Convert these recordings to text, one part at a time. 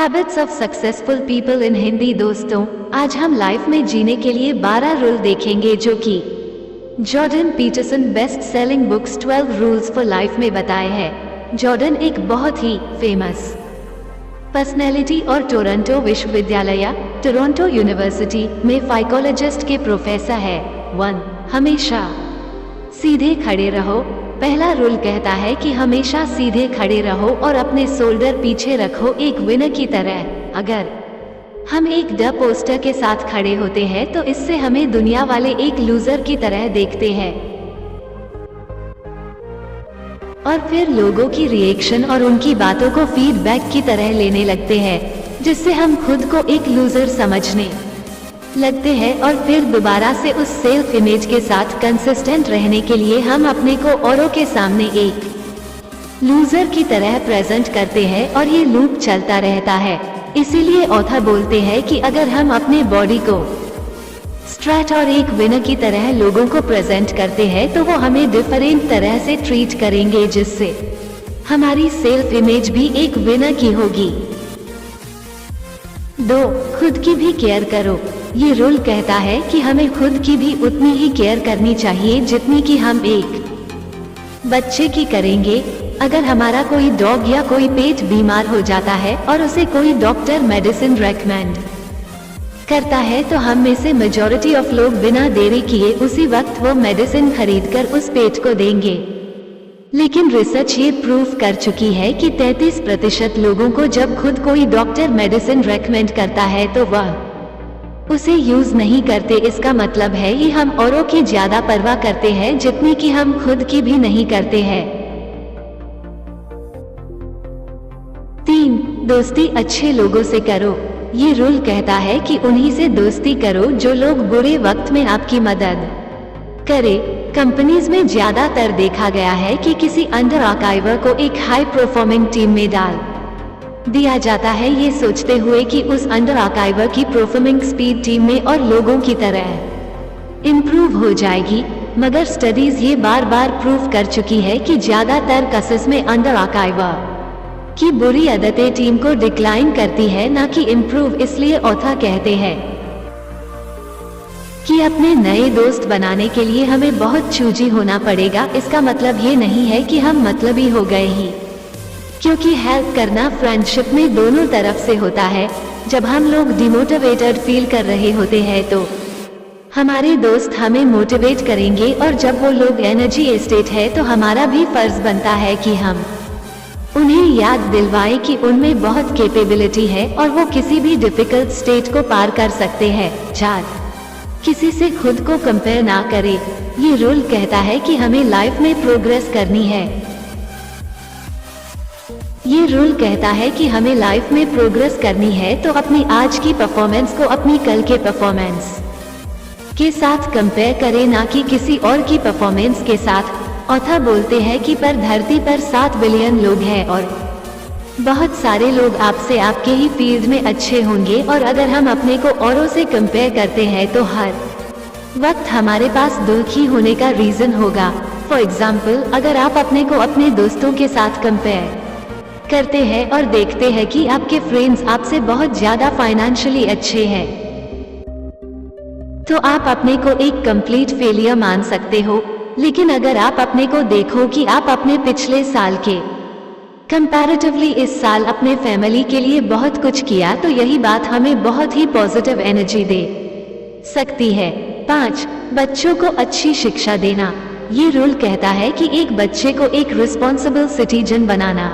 Habits of successful people in Hindi. दोस्तों, आज हम लाइफ में जीने के लिए 12 रूल देखेंगे जो कि Jordan Peterson best selling books 12 rules for life में बताए हैं। जॉर्डन एक बहुत ही फेमस पर्सनैलिटी और टोरंटो विश्वविद्यालय टोरंटो यूनिवर्सिटी में साइकोलॉजिस्ट के प्रोफेसर है। 1. हमेशा सीधे खड़े रहो। पहला रूल कहता है कि हमेशा सीधे खड़े रहो और अपने शोल्डर पीछे रखो, एक विनर की तरह। अगर हम एक ड पोस्टर के साथ खड़े होते हैं तो इससे हमें दुनिया वाले एक लूजर की तरह देखते हैं और फिर लोगों की रिएक्शन और उनकी बातों को फीडबैक की तरह लेने लगते हैं, जिससे हम खुद को एक लूजर समझने लगते हैं और फिर दोबारा से उस सेल्फ इमेज के साथ कंसिस्टेंट रहने के लिए हम अपने को औरों के सामने एक लूजर की तरह प्रेजेंट करते हैं और ये लूप चलता रहता है। इसीलिए ऑथर बोलते हैं कि अगर हम अपने बॉडी को स्ट्रेट और एक विनर की तरह लोगों को प्रेजेंट करते हैं तो वो हमें डिफरेंट तरह से ट्रीट करेंगे, जिससे हमारी सेल्फ इमेज भी एक विनर की होगी। 2. खुद की भी केयर करो। ये रूल कहता है कि हमें खुद की भी उतनी ही केयर करनी चाहिए जितनी कि हम एक बच्चे की करेंगे। अगर हमारा कोई डॉग या कोई पेट बीमार हो जाता है और उसे कोई डॉक्टर मेडिसिन रेकमेंड करता है तो हम में से मेजॉरिटी ऑफ लोग बिना देरी किए उसी वक्त वो मेडिसिन खरीदकर उस पेट को देंगे। लेकिन रिसर्च ये प्रूव कर चुकी है कि 33% लोगों को जब खुद कोई डॉक्टर मेडिसिन रेकमेंड करता है तो वह उसे यूज नहीं करते। इसका मतलब है कि हम औरों की ज्यादा परवाह करते हैं जितनी कि हम खुद की भी नहीं करते हैं। 3. दोस्ती अच्छे लोगों से करो। ये रूल कहता है कि उन्हीं से दोस्ती करो जो लोग बुरे वक्त में आपकी मदद करे। कंपनीज में ज्यादातर देखा गया है कि किसी अंडर आर्काइवर को एक हाई परफॉर्मिंग टीम में डाल दिया जाता है, ये सोचते हुए कि उस अंडर आर्काइवर की परफॉर्मिंग स्पीड टीम में और लोगों की तरह इम्प्रूव हो जाएगी। मगर स्टडीज ये बार बार प्रूव कर चुकी है कि ज्यादातर केसेस में अंडर आर्काइवर की बुरी आदतें टीम को डिक्लाइन करती है, ना कि इम्प्रूव। इसलिए ऑथर कहते हैं कि अपने नए दोस्त बनाने के लिए हमें बहुत चूजी होना पड़ेगा। इसका मतलब ये नहीं है कि हम मतलबी हो गए ही, क्योंकि हेल्प करना फ्रेंडशिप में दोनों तरफ से होता है। जब हम लोग डिमोटिवेटेड फील कर रहे होते हैं तो हमारे दोस्त हमें मोटिवेट करेंगे, और जब वो लोग एनर्जी स्टेट है तो हमारा भी फर्ज बनता है कि हम उन्हें याद दिलवाएं कि उनमें बहुत कैपेबिलिटी है और वो किसी भी डिफिकल्ट स्टेट को पार कर सकते हैं। 4. किसी से खुद को कंपेयर ना करें। ये रूल कहता है कि हमें लाइफ में प्रोग्रेस करनी है। ये रूल कहता है कि हमें लाइफ में प्रोग्रेस करनी है तो अपनी आज की परफॉर्मेंस को अपनी कल के परफॉर्मेंस के साथ कंपेयर करें, ना कि किसी और की परफॉर्मेंस के साथ। ऑथर बोलते हैं कि पर धरती पर 7 बिलियन लोग हैं और बहुत सारे लोग आपसे आपके ही फील्ड में अच्छे होंगे, और अगर हम अपने को औरों से कंपेयर करते हैं तो हर वक्त हमारे पास दुखी होने का रीजन होगा। फॉर एग्जाम्पल, अगर आप अपने को अपने दोस्तों के साथ कंपेयर करते हैं और देखते हैं कि आपके फ्रेंड्स आपसे बहुत ज्यादा फाइनेंशियली अच्छे हैं, तो आप अपने को एक कंप्लीट फेलियर मान सकते हो। लेकिन अगर आप अपने को देखो कि आप अपने पिछले साल के कंपैरेटिवली इस साल अपने फैमिली के लिए बहुत कुछ किया, तो यही बात हमें बहुत ही पॉजिटिव एनर्जी दे सकती है। 5. बच्चों को अच्छी शिक्षा देना। ये रूल कहता है कि एक बच्चे को एक रिस्पॉन्सिबल सिटीजन बनाना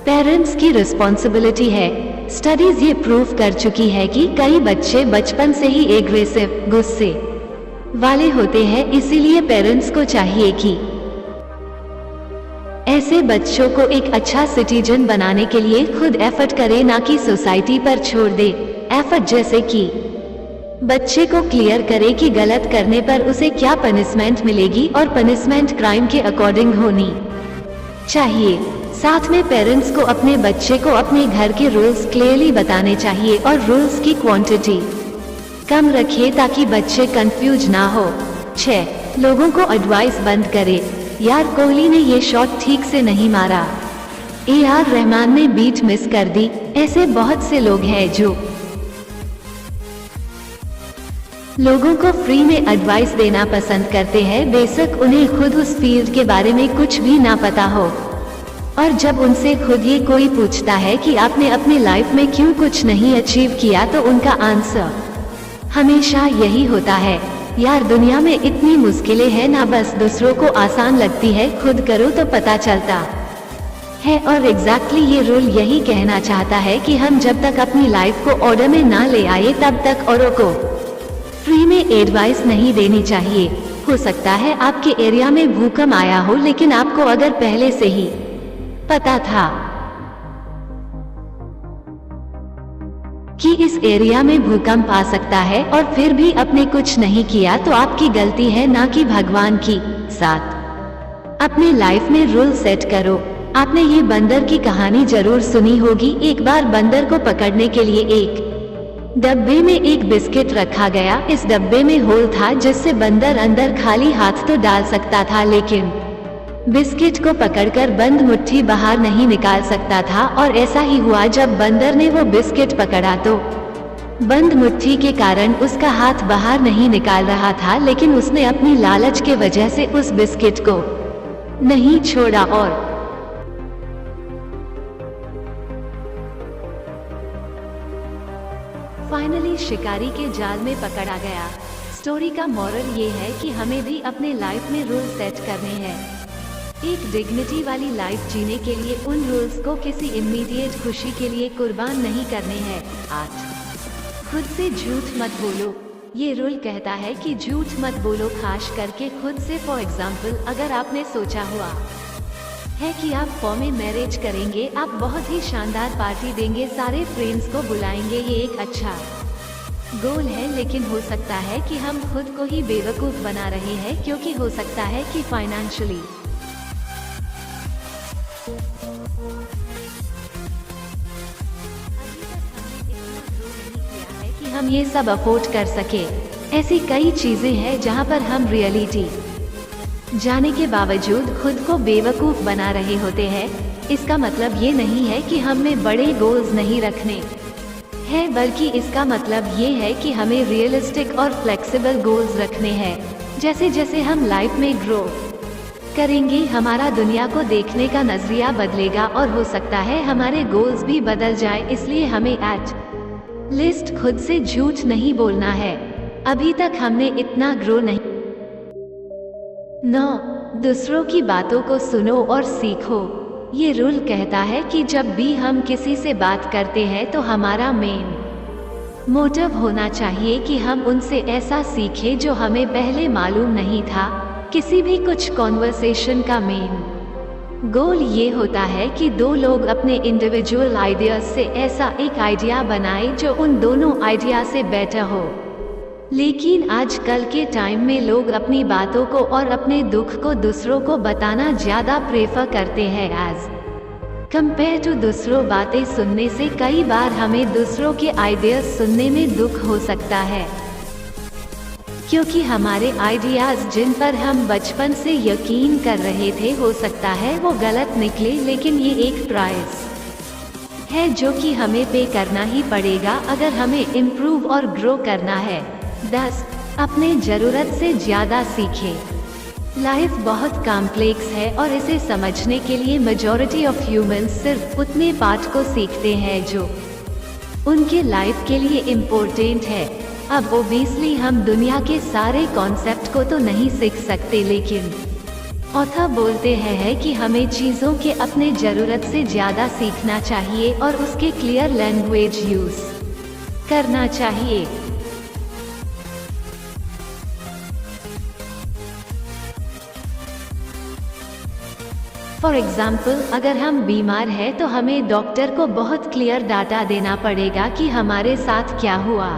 पेरेंट्स की रिस्पॉन्सिबिलिटी है। स्टडीज ये प्रूव कर चुकी है कि कई बच्चे बचपन से ही एग्रेसिव, गुस्से वाले होते हैं। इसीलिए पेरेंट्स को चाहिए कि ऐसे बच्चों को एक अच्छा सिटीजन बनाने के लिए खुद एफर्ट करे, ना कि सोसाइटी पर छोड़ दे। एफर्ट जैसे कि बच्चे को क्लियर करे कि गलत करने पर उसे क्या पनिशमेंट मिलेगी और पनिशमेंट क्राइम के अकॉर्डिंग होनी चाहिए। साथ में पेरेंट्स को अपने बच्चे को अपने घर के रूल्स क्लियरली बताने चाहिए और रूल्स की क्वांटिटी कम रखिए ताकि बच्चे कंफ्यूज ना हो। 6. लोगों को एडवाइस बंद करे। यार, कोहली ने ये शॉट ठीक से नहीं मारा। AR रहमान ने बीट मिस कर दी। ऐसे बहुत से लोग हैं जो लोगों को फ्री में एडवाइस देना पसंद करते हैं, बेशक उन्हें खुद उस फील्ड के बारे में कुछ भी ना पता हो। और जब उनसे खुद ये कोई पूछता है कि आपने अपनी लाइफ में क्यों कुछ नहीं अचीव किया, तो उनका आंसर हमेशा यही होता है, यार दुनिया में इतनी मुश्किलें हैं ना, बस दूसरों को आसान लगती है, खुद करो तो पता चलता है। और एग्जैक्टली ये रूल यही कहना चाहता है कि हम जब तक अपनी लाइफ को ऑर्डर में ना ले आए, तब तक औरों को फ्री में एडवाइस नहीं देनी चाहिए। हो सकता है आपके एरिया में भूकंप आया हो, लेकिन आपको अगर पहले से ही पता था कि इस एरिया में भूकंप आ सकता है और फिर भी आपने कुछ नहीं किया, तो आपकी गलती है, ना कि भगवान की। साथ अपने लाइफ में रूल सेट करो। आपने ये बंदर की कहानी जरूर सुनी होगी। एक बार बंदर को पकड़ने के लिए एक डब्बे में एक बिस्किट रखा गया। इस डब्बे में होल था जिससे बंदर अंदर खाली हाथ तो डाल सकता था, लेकिन बिस्किट को पकड़कर बंद मुट्ठी बाहर नहीं निकाल सकता था। और ऐसा ही हुआ, जब बंदर ने वो बिस्किट पकड़ा तो बंद मुट्ठी के कारण उसका हाथ बाहर नहीं निकाल रहा था, लेकिन उसने अपनी लालच के वजह से उस बिस्किट को नहीं छोड़ा और फाइनली शिकारी के जाल में पकड़ा गया। स्टोरी का मॉरल ये है कि हमें भी अपने लाइफ में रूल सेट करने हैं। एक डिग्निटी वाली लाइफ जीने के लिए उन रूल्स को किसी इमीडिएट खुशी के लिए कुर्बान नहीं करने हैं। 8 खुद से झूठ मत बोलो। ये रूल कहता है कि झूठ मत बोलो, खास करके खुद से। फॉर एग्जाम्पल, अगर आपने सोचा हुआ है कि आप फॉर्म में मैरिज करेंगे, आप बहुत ही शानदार पार्टी देंगे, सारे फ्रेंड्स को बुलाएंगे, ये एक अच्छा गोल है, लेकिन हो सकता है कि हम खुद को ही बेवकूफ बना रहे हैं, क्योंकि हो सकता है कि फाइनेंशियली कि हम ये सब अफोर्ड कर सके। ऐसी कई चीजें हैं जहां पर हम रियलिटी जाने के बावजूद खुद को बेवकूफ बना रहे होते हैं। इसका मतलब ये नहीं है कि हम में बड़े गोल्स नहीं रखने हैं, बल्कि इसका मतलब ये है कि हमें रियलिस्टिक और फ्लेक्सिबल गोल्स रखने हैं। जैसे जैसे हम लाइफ में ग्रो करेंगे, हमारा दुनिया को देखने का नजरिया बदलेगा और हो सकता है हमारे गोल्स भी बदल जाए। इसलिए हमें एट लिस्ट खुद से झूठ नहीं बोलना है। अभी तक हमने इतना ग्रो नहीं। 9 दूसरों की बातों को सुनो और सीखो। ये रूल कहता है कि जब भी हम किसी से बात करते हैं, तो हमारा मेन मोटिव होना चाहिए कि हम उनसे ऐसा सीखें जो हमें पहले मालूम नहीं था। किसी भी कुछ कॉन्वर्सेशन का मेन गोल ये होता है कि दो लोग अपने इंडिविजुअल आइडियाज से ऐसा एक आइडिया बनाएं जो उन दोनों आइडिया से बेटर हो। लेकिन आजकल के टाइम में लोग अपनी बातों को और अपने दुख को दूसरों को बताना ज्यादा प्रेफर करते हैं एज कंपेयर टू दूसरों बातें सुनने से। कई बार हमें दूसरों के आइडियाज सुनने में दुख हो सकता है, क्योंकि हमारे आइडियाज जिन पर हम बचपन से यकीन कर रहे थे, हो सकता है वो गलत निकले। लेकिन ये एक प्राइस है जो कि हमें पे करना ही पड़ेगा अगर हमें इम्प्रूव और ग्रो करना है। 10 अपने जरूरत से ज्यादा सीखें। लाइफ बहुत कॉम्प्लेक्स है और इसे समझने के लिए मेजॉरिटी ऑफ ह्यूमंस सिर्फ उतने पार्ट को सीखते हैं जो उनके लाइफ के लिए इम्पोर्टेंट है। अब ओबियसली हम दुनिया के सारे कॉन्सेप्ट को तो नहीं सीख सकते, लेकिन ऑथर बोलते हैं कि हमें चीज़ों के अपने ज़रूरत से ज़्यादा सीखना चाहिए और उसके क्लियर लैंग्वेज यूज़ करना चाहिए। फॉर एग्जाम्पल, अगर हम बीमार हैं तो हमें डॉक्टर को बहुत क्लियर डाटा देना पड़ेगा कि हमारे साथ क्या हुआ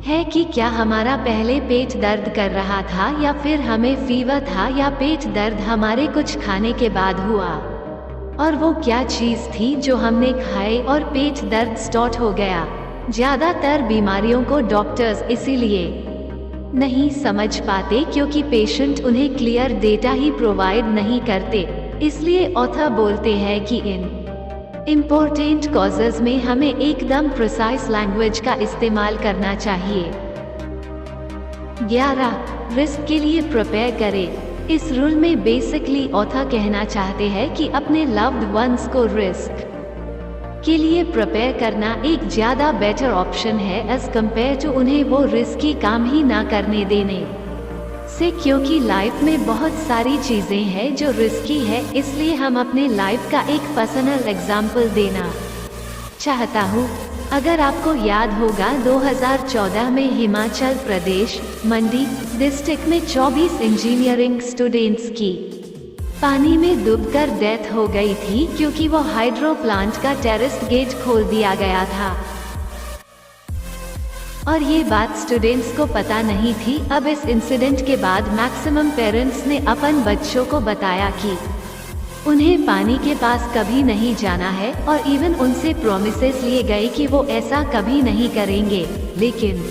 है, कि क्या हमारा पहले पेट दर्द कर रहा था या फिर हमें फीवर था, या पेट दर्द हमारे कुछ खाने के बाद हुआ और वो क्या चीज़ थी जो हमने खाई और पेट दर्द स्टार्ट हो गया। ज़्यादातर बीमारियों को डॉक्टर्स इसीलिए नहीं समझ पाते क्योंकि पेशेंट उन्हें क्लियर डेटा ही प्रोवाइड नहीं करते। इसलिए ऑथर बोलते हैं कि इन इम्पोर्टेंट कॉजेज में हमें एकदम प्रिसाइज लैंग्वेज का इस्तेमाल करना चाहिए। 11. रिस्क के लिए प्रिपेयर करें। इस रूल में बेसिकली ऑथर कहना चाहते हैं कि अपने लव्ड वंस को रिस्क के लिए प्रिपेयर करना एक ज्यादा बेटर ऑप्शन है एज कम्पेयर टू उन्हें वो रिस्की काम ही ना करने देने से, क्योंकि लाइफ में बहुत सारी चीजें हैं जो रिस्की है। इसलिए हम अपने लाइफ का एक पर्सनल एग्जाम्पल देना चाहता हूँ। अगर आपको याद होगा 2014 में हिमाचल प्रदेश मंडी डिस्ट्रिक्ट में 24 इंजीनियरिंग स्टूडेंट्स की पानी में डूबकर डेथ हो गई थी क्योंकि वो हाइड्रो प्लांट का टेरेस गेट खोल दिया गया था और ये बात स्टूडेंट्स को पता नहीं थी। अब इस इंसिडेंट के बाद मैक्सिमम पेरेंट्स ने अपन बच्चों को बताया कि उन्हें पानी के पास कभी नहीं जाना है और इवन उनसे प्रॉमिसेस लिए गए कि वो ऐसा कभी नहीं करेंगे। लेकिन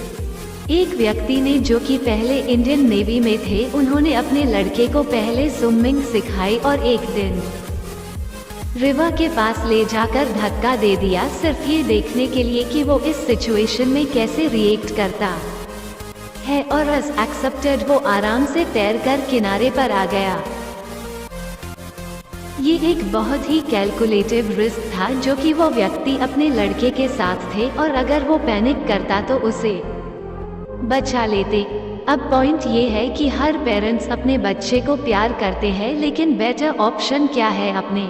एक व्यक्ति ने, जो कि पहले इंडियन नेवी में थे, उन्होंने अपने लड़के को पहले स्विमिंग सिखाई और एक दिन रिवर के पास ले जाकर धक्का दे दिया, सिर्फ ये देखने के लिए कि वो इस सिचुएशन में कैसे रिएक्ट करता है, और एज एक्सेप्टेड वो आराम से तैरकर किनारे पर आ गया। ये एक बहुत ही कैलकुलेटिव रिस्क था जो कि वो व्यक्ति अपने लड़के के साथ थे, और अगर वो पैनिक करता तो उसे बचा लेते। अब पॉइंट ये है कि हर पेरेंट्स अपने बच्चे को प्यार करते हैं, लेकिन बेटर ऑप्शन क्या है अपने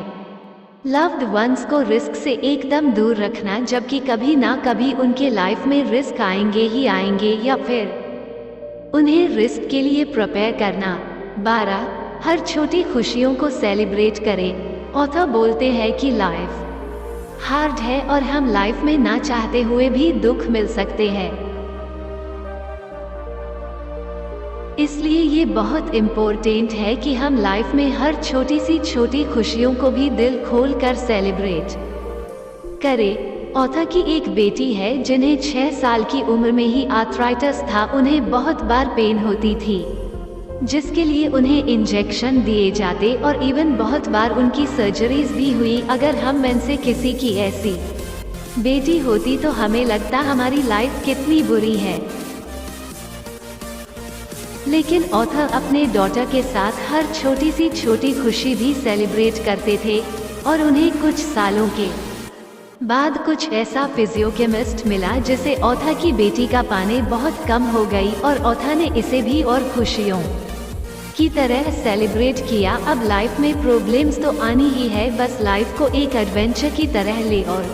लव्ड वंस को रिस्क से एकदम दूर रखना, जबकि कभी ना कभी उनके लाइफ में रिस्क आएंगे ही आएंगे, या फिर उन्हें रिस्क के लिए प्रिपेयर करना। 12. हर छोटी खुशियों को सेलिब्रेट करें। ऑथर बोलते हैं कि लाइफ हार्ड है और हम लाइफ में ना चाहते हुए भी दुख मिल सकते हैं, इसलिए ये बहुत इम्पोर्टेंट है कि हम लाइफ में हर छोटी सी छोटी खुशियों को भी दिल खोल कर सेलिब्रेट करें। ऑथर की एक बेटी है जिन्हें 6 साल की उम्र में ही आर्थराइटिस था। उन्हें बहुत बार पेन होती थी जिसके लिए उन्हें इंजेक्शन दिए जाते और इवन बहुत बार उनकी सर्जरीज भी हुई। अगर हम में से किसी की ऐसी बेटी होती तो हमें लगता हमारी लाइफ कितनी बुरी है, लेकिन ऑथर अपने डॉटर के साथ हर छोटी सी छोटी खुशी भी सेलिब्रेट करते थे। और उन्हें कुछ सालों के बाद कुछ ऐसा फिजियोकेमिस्ट मिला जिसे ऑथर की बेटी का पानी बहुत कम हो गई, और ऑथर ने इसे भी और खुशियों की तरह सेलिब्रेट किया। अब लाइफ में प्रॉब्लम्स तो आनी ही है, बस लाइफ को एक एडवेंचर की तरह ले और